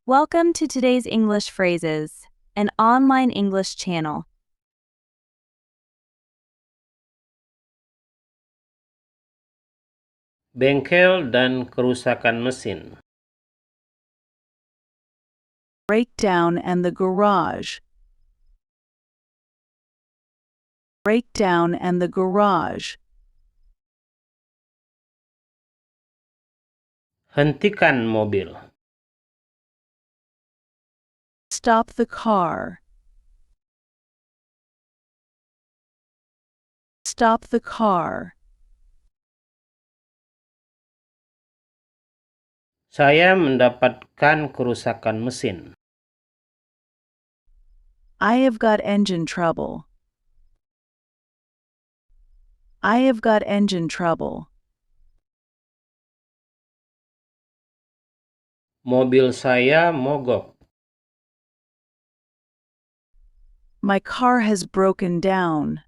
Welcome to today's English Phrases, an online English channel. Bengkel dan kerusakan mesin. Breakdown and the garage. Breakdown and the garage. Hentikan mobil. Stop the car. Stop the car. Saya mendapatkan kerusakan mesin. I have got engine trouble. I have got engine trouble. Mobil saya mogok. My car has broken down.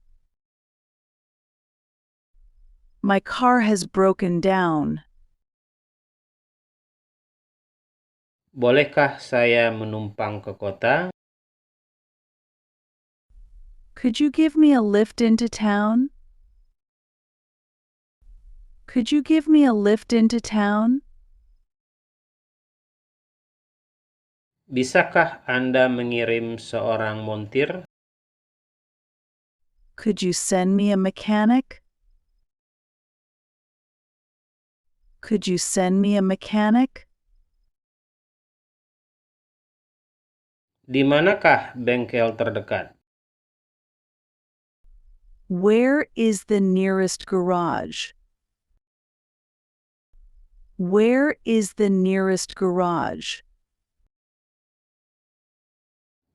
My car has broken down. Bolehkah saya menumpang ke kota? Could you give me a lift into town? Could you give me a lift into town? Bisakah Anda mengirim seorang montir? Could you send me a mechanic? Could you send me a mechanic? Di manakah bengkel terdekat? Where is the nearest garage? Where is the nearest garage?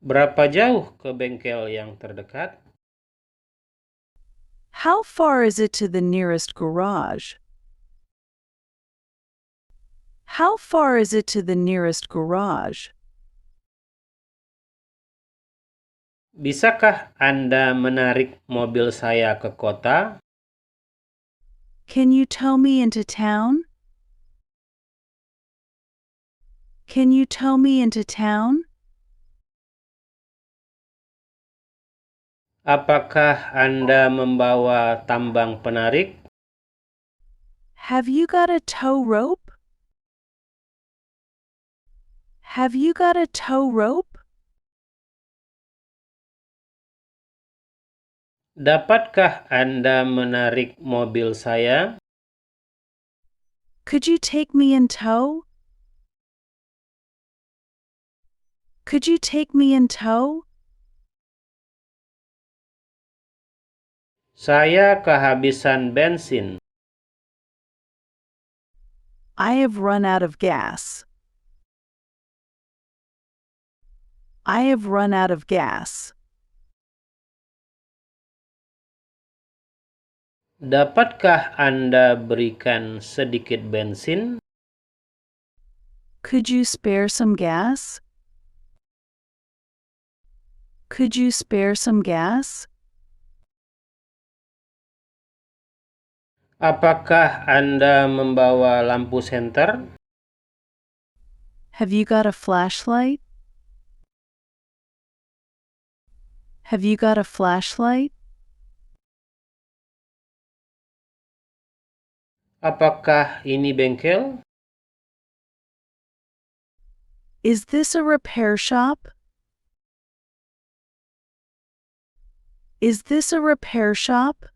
Berapa jauh ke bengkel yang terdekat? How far is it to the nearest garage? How far is it to the nearest garage? Bisakah Anda menarik mobil saya ke kota? Can you tow me into town? Can you tow me into town? Apakah Anda membawa tambang penarik? Have you got a tow rope? Have you got a tow rope? Dapatkah Anda menarik mobil saya? Could you take me in tow? Could you take me in tow? Saya kehabisan bensin. I have run out of gas. I have run out of gas. Dapatkah Anda berikan sedikit bensin? Could you spare some gas? Could you spare some gas? Apakah Anda membawa lampu senter? Have you got a flashlight? Have you got a flashlight? Apakah ini bengkel? Is this a repair shop? Is this a repair shop?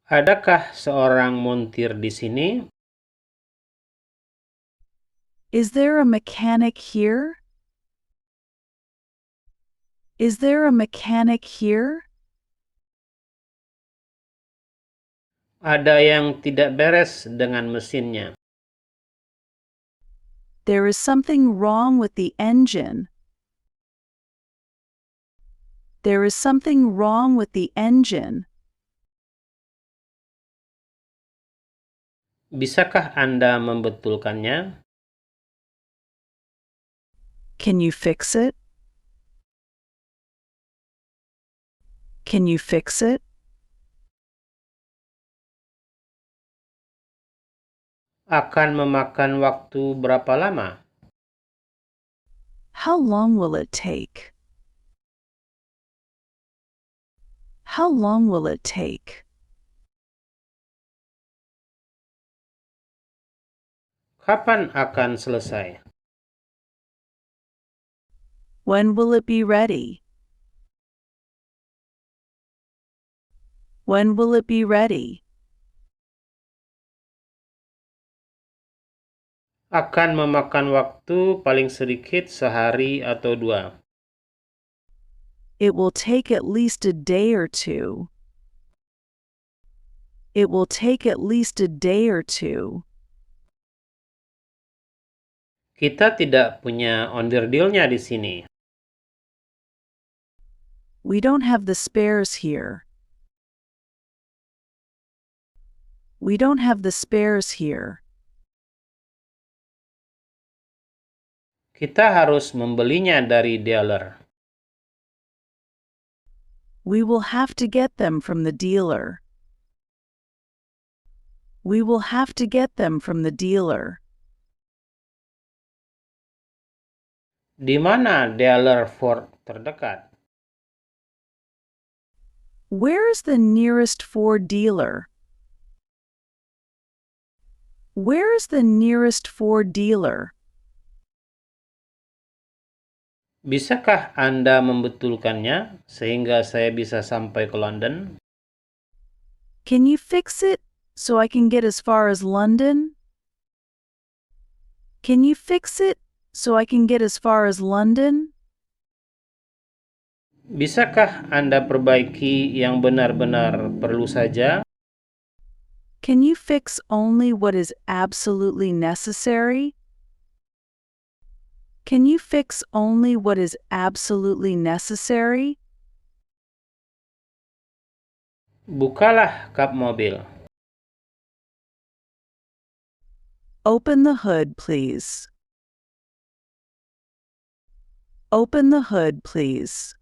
Adakah seorang montir di sini? Is there a mechanic here? Is there a mechanic here? Ada yang tidak beres dengan mesinnya. There is something wrong with the engine. There is something wrong with the engine. Bisakah Anda membetulkannya? Can you fix it? Can you fix it? Akan memakan waktu berapa lama? How long will it take? How long will it take? Kapan akan selesai? When will it be ready? When will it be ready? Akan memakan waktu paling sedikit sehari atau 2. It will take at least a day or two. It will take at least a day or two. Kita tidak punya onderdilnya di sini. We don't have the spares here. We don't have the spares here. Kita harus membelinya dari dealer. We will have to get them from the dealer. We will have to get them from the dealer. Di mana dealer Ford terdekat? Where is the nearest Ford dealer? Where is the nearest Ford dealer? Bisakah Anda membetulkannya sehingga saya bisa sampai ke London? Can you fix it so I can get as far as London? Can you fix it so I can get as far as London? Bisakah Anda perbaiki yang benar-benar perlu saja? Can you fix only what is absolutely necessary? Can you fix only what is absolutely necessary? Bukalah kap mobil. Open the hood, please. Open the hood, please.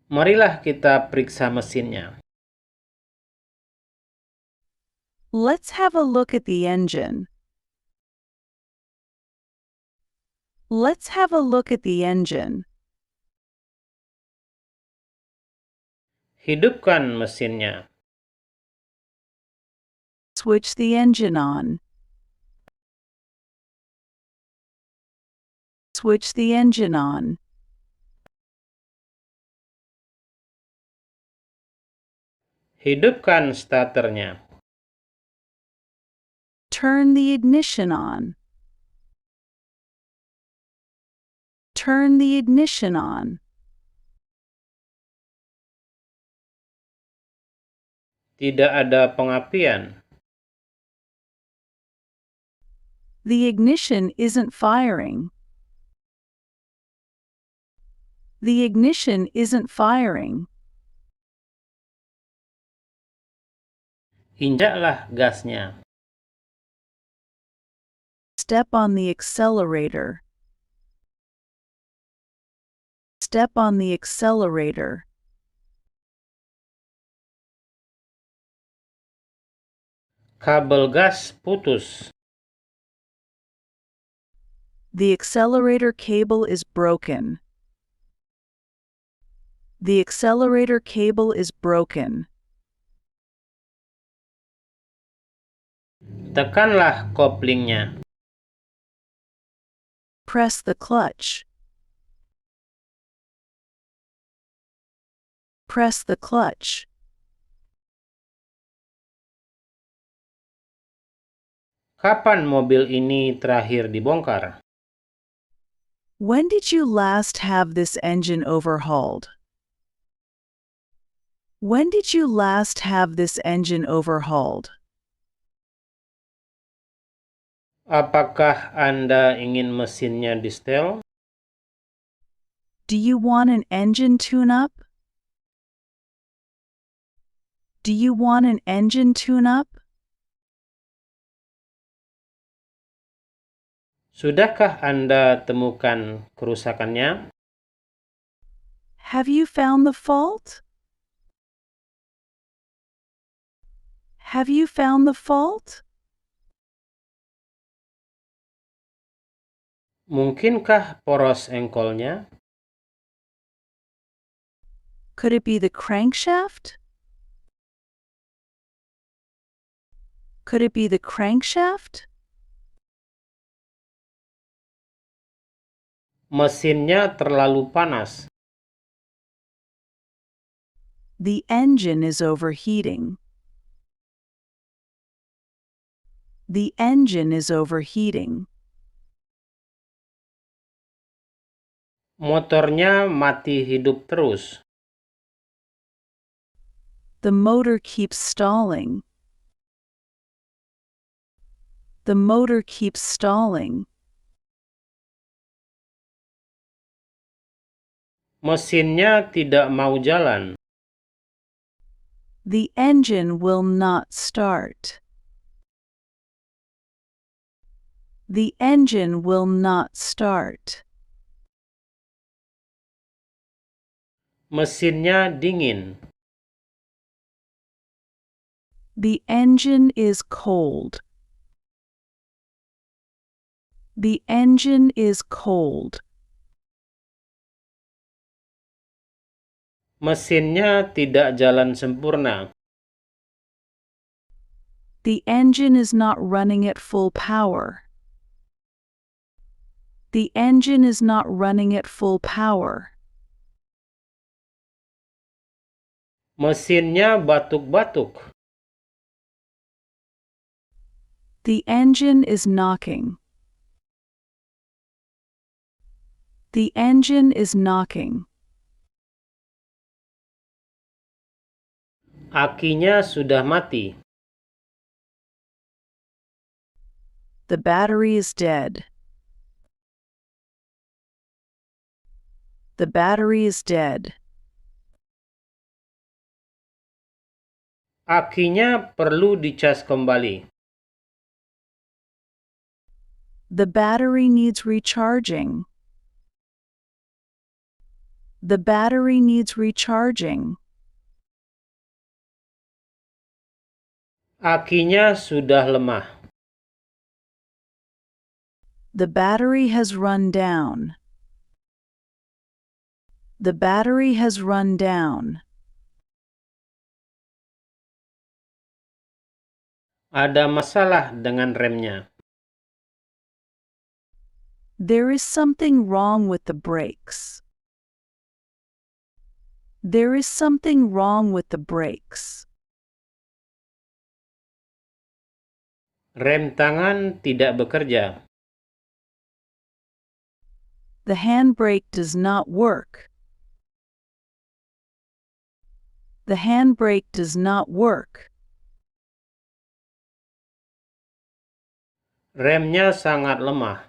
Marilah kita periksa mesinnya. Let's have a look at the engine. Let's have a look at the engine. Hidupkan mesinnya. Switch the engine on. Switch the engine on. Hidupkan starternya. Turn the ignition on. Turn the ignition on. Tidak ada pengapian. The ignition isn't firing. The ignition isn't firing. Injaklah gasnya. Step on the accelerator. Step on the accelerator. Kabel gas putus. The accelerator cable is broken. The accelerator cable is broken. Tekanlah koplingnya. Press the clutch. Press the clutch. Kapan mobil ini terakhir dibongkar? When did you last have this engine overhauled? When did you last have this engine overhauled? Apakah Anda ingin mesinnya distel? Do you want an engine tune-up? Do you want an engine tune-up? Sudahkah Anda temukan kerusakannya? Have you found the fault? Have you found the fault? Mungkinkah poros engkolnya? Could it be the crankshaft? Could it be the crankshaft? Mesinnya terlalu panas. The engine is overheating. The engine is overheating. Motornya mati hidup terus. The motor keeps stalling. The motor keeps stalling. Mesinnya tidak mau jalan. The engine will not start. The engine will not start. Mesinnya dingin. The engine is cold. The engine is cold. Mesinnya tidak jalan sempurna. The engine is not running at full power. The engine is not running at full power. Mesinnya batuk-batuk. The engine is knocking. The engine is knocking. Akinya sudah mati. The battery is dead. The battery is dead. Akinya perlu dicas kembali. The battery needs recharging. The battery needs recharging. Akinya sudah lemah. The battery has run down. The battery has run down. Ada masalah dengan remnya. There is something wrong with the brakes. There is something wrong with the brakes. Rem tangan tidak bekerja. The handbrake does not work. The handbrake does not work. Remnya sangat lemah.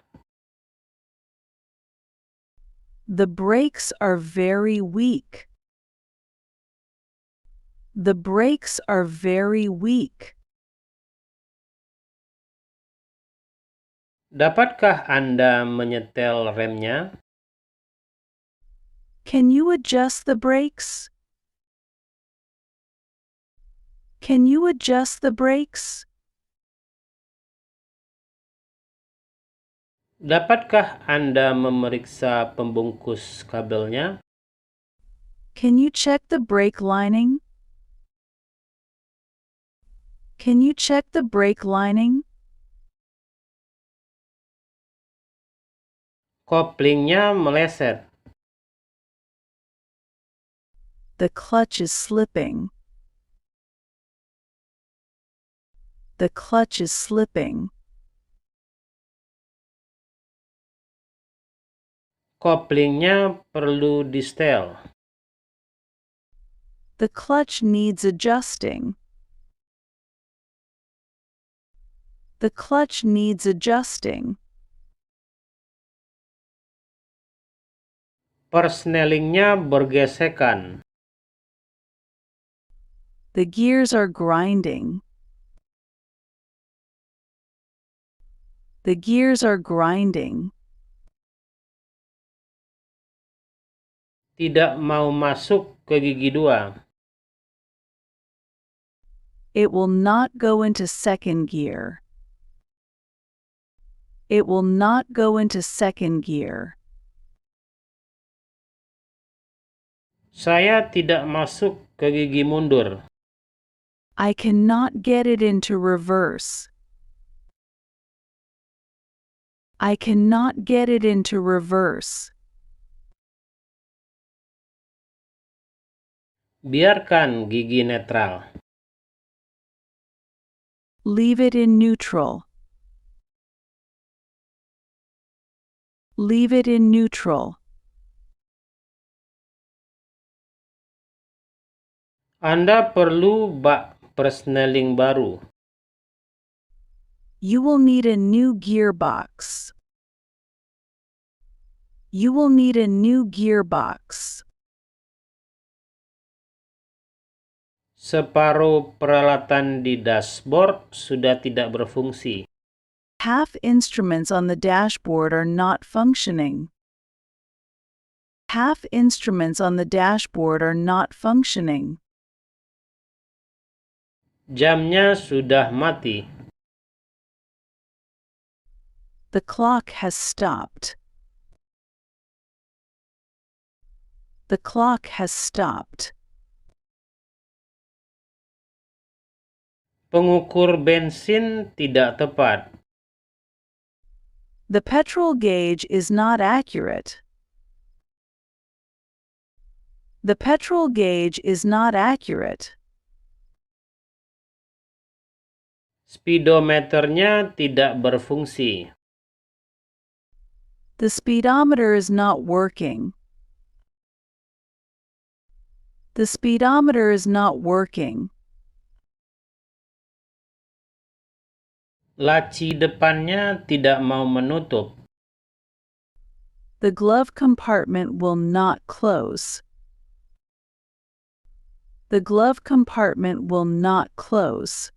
The brakes are very weak. The brakes are very weak. Dapatkah Anda menyetel remnya? Can you adjust the brakes? Can you adjust the brakes? Dapatkah Anda memeriksa pembungkus kabelnya? Can you check the brake lining? Can you check the brake lining? Koplingnya meleset. The clutch is slipping. The clutch is slipping. Koplingnya perlu di-setel. The clutch needs adjusting. The clutch needs adjusting. Persnelingnya bergesekan. The gears are grinding. The gears are grinding. Tidak mau masuk ke gigi 2. It will not go into second gear. It will not go into second gear. Saya tidak masuk ke gigi mundur. I cannot get it into reverse. I cannot get it into reverse. Biarkan gigi netral. Leave it in neutral. Leave it in neutral. Anda perlu bak persneling baru. You will need a new gearbox. You will need a new gearbox. Separuh peralatan di dashboard sudah tidak berfungsi. Half instruments on the dashboard are not functioning. Half instruments on the dashboard are not functioning. Jamnya sudah mati. The clock has stopped. The clock has stopped. Pengukur bensin tidak tepat. The petrol gauge is not accurate. The petrol gauge is not accurate. Speedometernya tidak berfungsi. The speedometer is not working. The speedometer is not working. Laci depannya tidak mau menutup. The glove compartment will not close. The glove compartment will not close.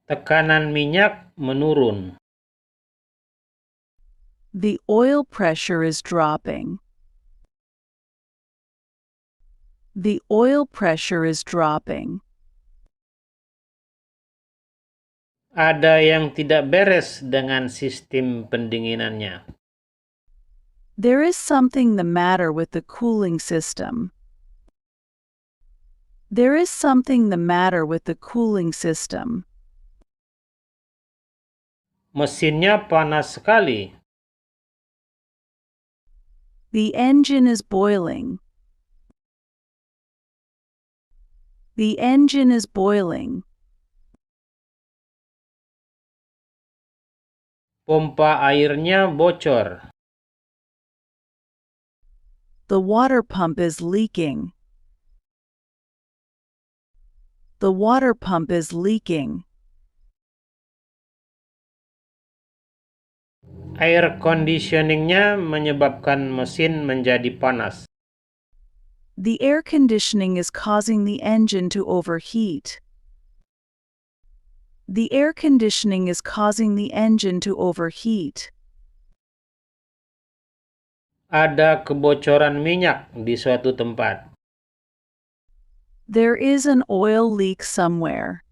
Tekanan minyak menurun. The oil pressure is dropping. The oil pressure is dropping. Ada yang tidak beres dengan sistem pendinginannya. There is something the matter with the cooling system. There is something the matter with the cooling system. Mesinnya panas sekali. The engine is boiling. The engine is boiling. Pompa airnya bocor. The water pump is leaking. The water pump is leaking. Air conditioningnya menyebabkan mesin menjadi panas. The air conditioning is causing the engine to overheat. The air conditioning is causing the engine to overheat. Ada kebocoran minyak di suatu tempat. There is an oil leak somewhere.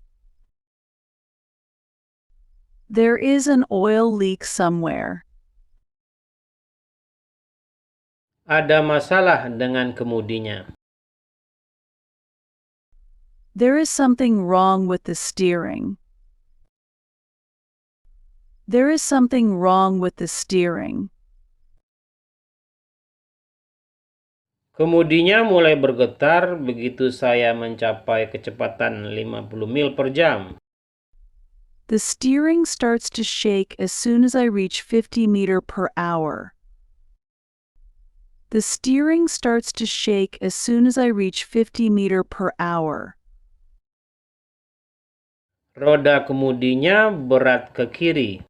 There is an oil leak somewhere. Ada masalah dengan kemudinya. There is something wrong with the steering. There is something wrong with the steering. Kemudinya mulai bergetar begitu saya mencapai kecepatan 50 mil per jam. The steering starts to shake as soon as I reach 50 meters per hour. The steering starts to shake as soon as I reach 50 meters per hour. Roda kemudinya berat ke kiri.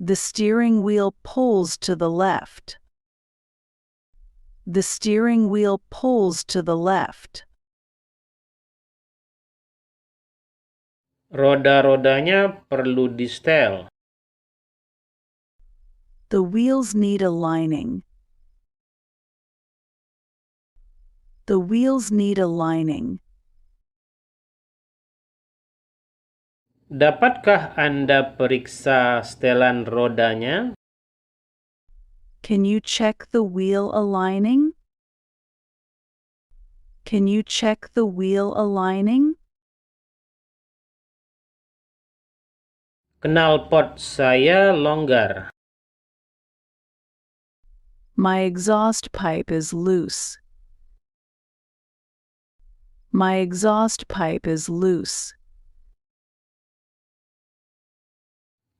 The steering wheel pulls to the left. The steering wheel pulls to the left. Roda-rodanya perlu distel. The wheels need aligning. The wheels need aligning. Dapatkah Anda periksa setelan rodanya? Can you check the wheel aligning? Can you check the wheel aligning? Knalpot saya longgar. My exhaust pipe is loose. My exhaust pipe is loose.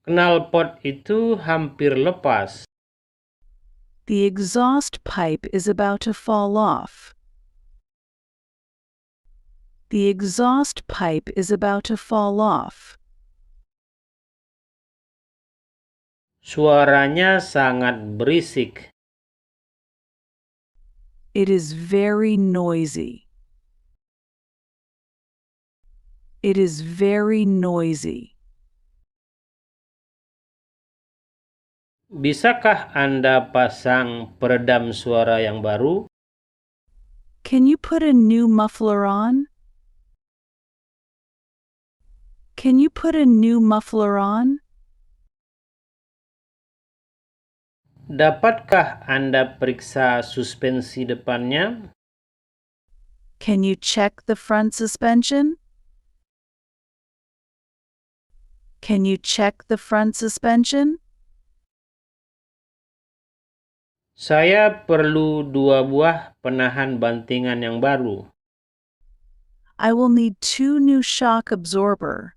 Knalpot itu hampir lepas. The exhaust pipe is about to fall off. The exhaust pipe is about to fall off. Suaranya sangat berisik. It is very noisy. It is very noisy. Bisakah Anda pasang peredam suara yang baru? Can you put a new muffler on? Can you put a new muffler on? Dapatkah Anda periksa suspensi depannya? Can you check the front suspension? Can you check the front suspension? Saya perlu 2 buah penahan bantingan yang baru. I will need 2 new shock absorber.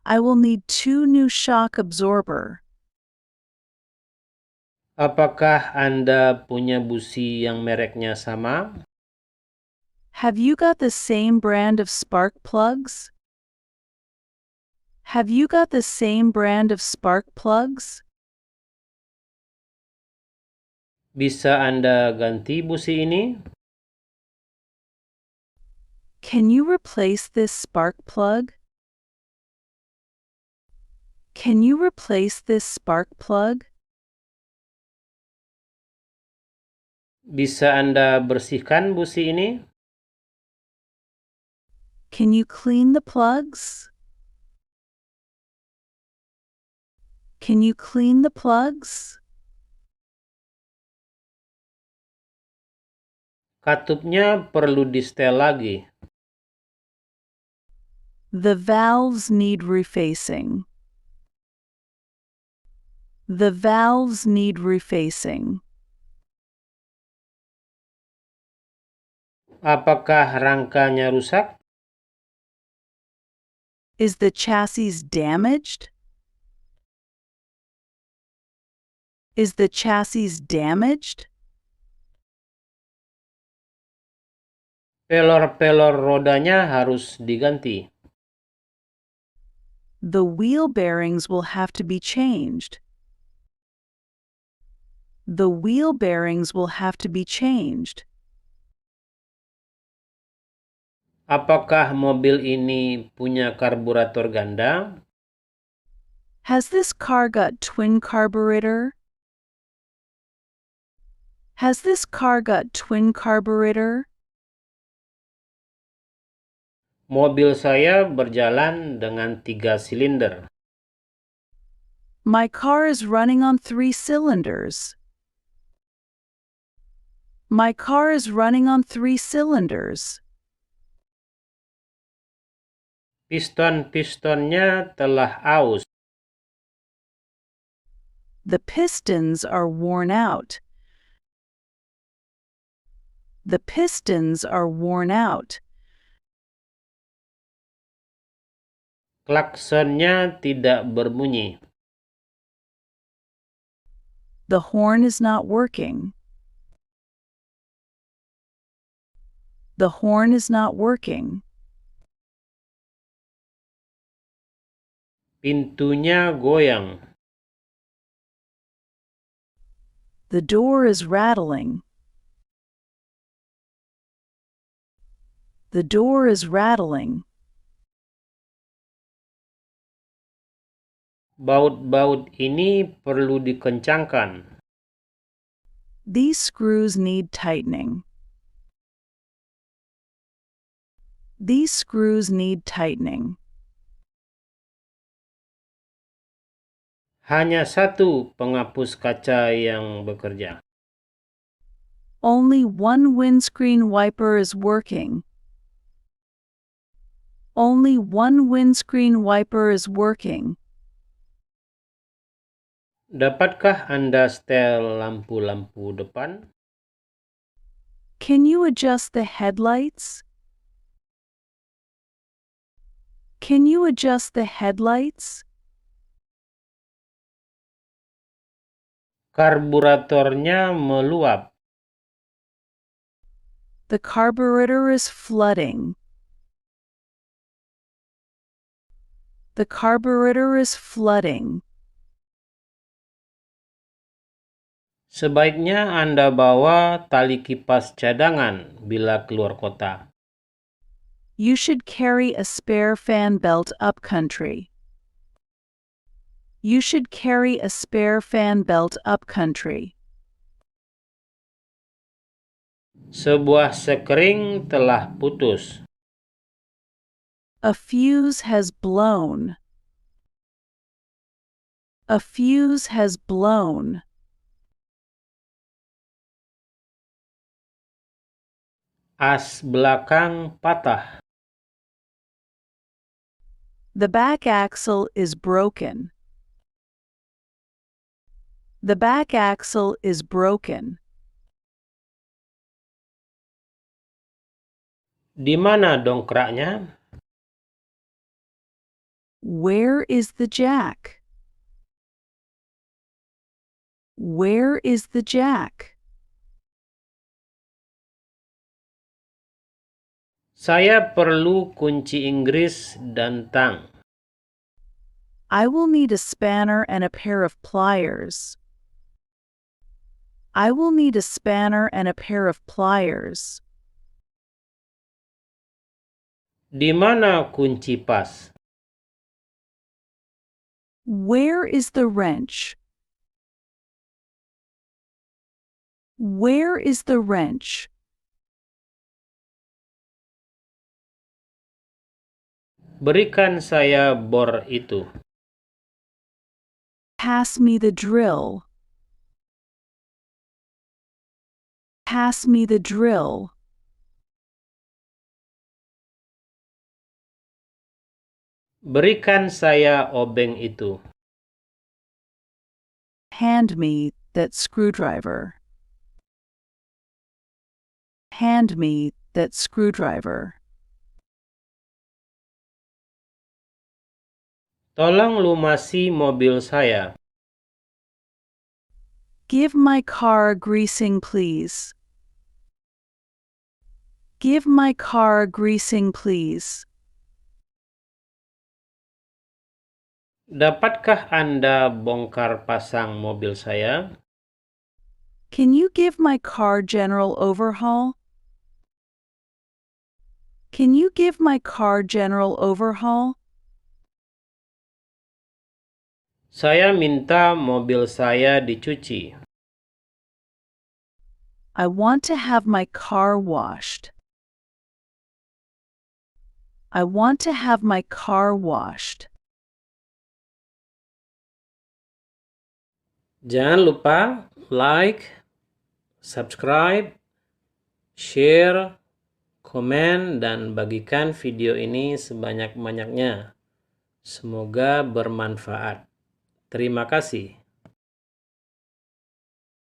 I will need 2 new shock absorber. Apakah Anda punya busi yang mereknya sama? Have you got the same brand of spark plugs? Have you got the same brand of spark plugs? Bisa Anda ganti busi ini? Can you replace this spark plug? Can you replace this spark plug? Bisa Anda bersihkan busi ini? Can you clean the plugs? Can you clean the plugs? Katupnya perlu distel lagi. The valves need refacing. The valves need refacing. Apakah rangkanya rusak? Is the chassis damaged? Is the chassis damaged? Pelor-pelor rodanya harus diganti. The wheel bearings will have to be changed. The wheel bearings will have to be changed. Apakah mobil ini punya karburator ganda? Has this car got twin carburetor? Has this car got twin carburetor? Mobil saya berjalan dengan 3 silinder. My car is running on 3 cylinders. My car is running on 3 cylinders. Piston-pistonnya telah aus. The pistons are worn out. The pistons are worn out. Klaksonnya tidak berbunyi. The horn is not working. The horn is not working. Pintunya goyang. The door is rattling. The door is rattling. Baut-baut ini perlu dikencangkan. These screws need tightening. These screws need tightening. Hanya satu penghapus kaca yang bekerja. Only one windscreen wiper is working. Only one windscreen wiper is working. Dapatkah Anda setel lampu-lampu depan? Can you adjust the headlights? Can you adjust the headlights? Karburatornya meluap. The carburetor is flooding. The carburetor is flooding. Sebaiknya Anda bawa tali kipas cadangan bila keluar kota. You should carry a spare fan belt upcountry. You should carry a spare fan belt upcountry. Sebuah sekring telah putus. A fuse has blown. A fuse has blown. As belakang patah. The back axle is broken. The back axle is broken. Di mana dongkraknya? Where is the jack? Where is the jack? Saya perlu kunci Inggris dan tang. I will need a spanner and a pair of pliers. I will need a spanner and a pair of pliers. Di mana kunci pas? Where is the wrench? Where is the wrench? Berikan saya bor itu. Pass me the drill. Pass me the drill. Berikan saya obeng itu. Hand me that screwdriver. Hand me that screwdriver. Tolong lumasi mobil saya. Give my car a greasing, please. Give my car a greasing, please. Dapatkah Anda bongkar pasang mobil saya? Can you give my car general overhaul? Can you give my car general overhaul? Saya minta mobil saya dicuci. I want to have my car washed. I want to have my car washed. Jangan lupa like, subscribe, share, komen, dan bagikan video ini sebanyak-banyaknya. Semoga bermanfaat. Terima kasih.